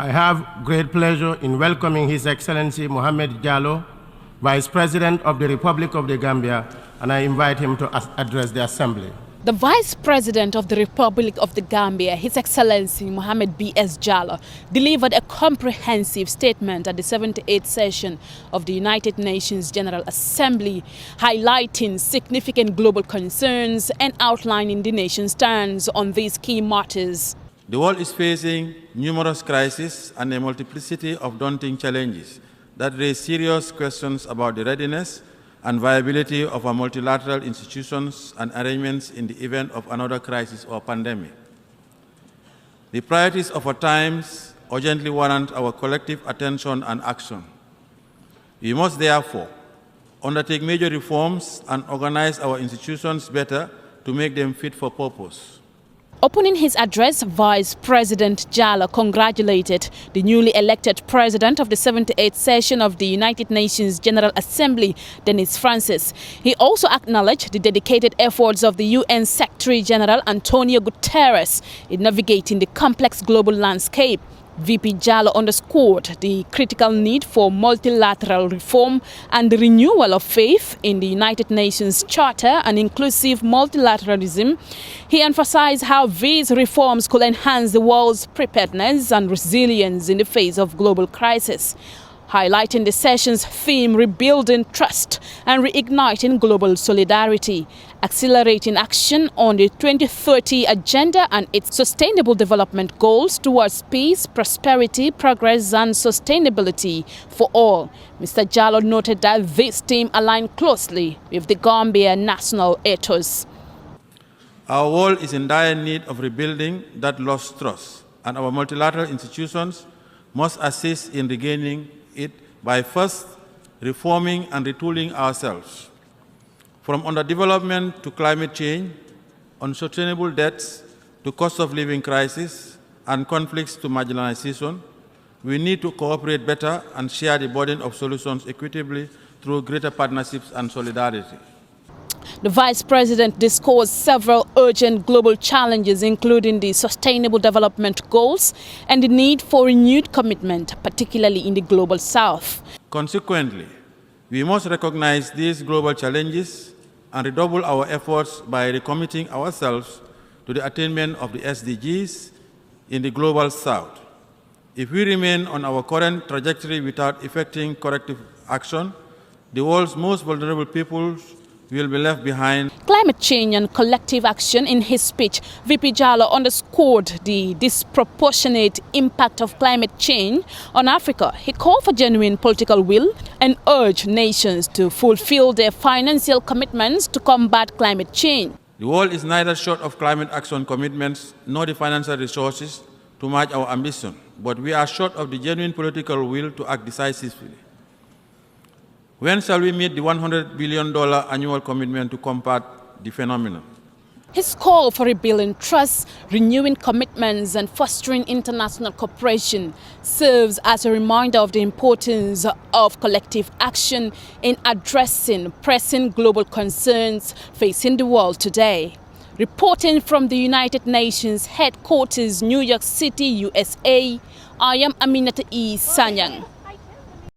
I have great pleasure in welcoming His Excellency Mohamed Jallow, Vice President of the Republic of the Gambia, and I invite him to address the Assembly. The Vice President of the Republic of the Gambia, His Excellency Mohamed B.S. Jallow, delivered a comprehensive statement at the 78th session of the United Nations General Assembly, highlighting significant global concerns and outlining the nation's stance on these key matters. The world is facing numerous crises and a multiplicity of daunting challenges that raise serious questions about the readiness and viability of our multilateral institutions and arrangements in the event of another crisis or pandemic. The priorities of our times urgently warrant our collective attention and action. We must therefore undertake major reforms and organize our institutions better to make them fit for purpose. Opening his address, Vice President Jallow congratulated the newly elected President of the 78th session of the United Nations General Assembly, Dennis Francis. He also acknowledged the dedicated efforts of the UN Secretary General Antonio Guterres in navigating the complex global landscape. VP Jallow underscored the critical need for multilateral reform and the renewal of faith in the United Nations Charter and inclusive multilateralism. He emphasized how these reforms could enhance the world's preparedness and resilience in the face of global crisis, highlighting the session's theme, rebuilding trust and reigniting global solidarity, accelerating action on the 2030 agenda and its sustainable development goals towards peace, prosperity, progress and sustainability for all. Mr. Jallow noted that this theme aligned closely with the Gambia national ethos. Our world is in dire need of rebuilding that lost trust, and our multilateral institutions must assist in regaining it by first reforming and retooling ourselves. From underdevelopment to climate change, unsustainable debts to cost of living crisis, and conflicts to marginalization, we need to cooperate better and share the burden of solutions equitably through greater partnerships and solidarity. The Vice President discussed several urgent global challenges, including the Sustainable Development Goals and the need for renewed commitment, particularly in the Global South. Consequently, we must recognize these global challenges and redouble our efforts by recommitting ourselves to the attainment of the SDGs in the Global South. If we remain on our current trajectory without effecting corrective action, the world's most vulnerable peoples will be left behind. Climate change and collective action. In his speech, VP Jallow underscored the disproportionate impact of climate change on Africa. He called for genuine political will and urged nations to fulfill their financial commitments to combat climate change. The world is neither short of climate action commitments nor the financial resources to match our ambition, but we are short of the genuine political will to act decisively. When shall we meet the $100 billion annual commitment to combat the phenomenon? His call for rebuilding trust, renewing commitments and fostering international cooperation serves as a reminder of the importance of collective action in addressing pressing global concerns facing the world today. Reporting from the United Nations headquarters, New York City, USA, I am Aminata Sanyang.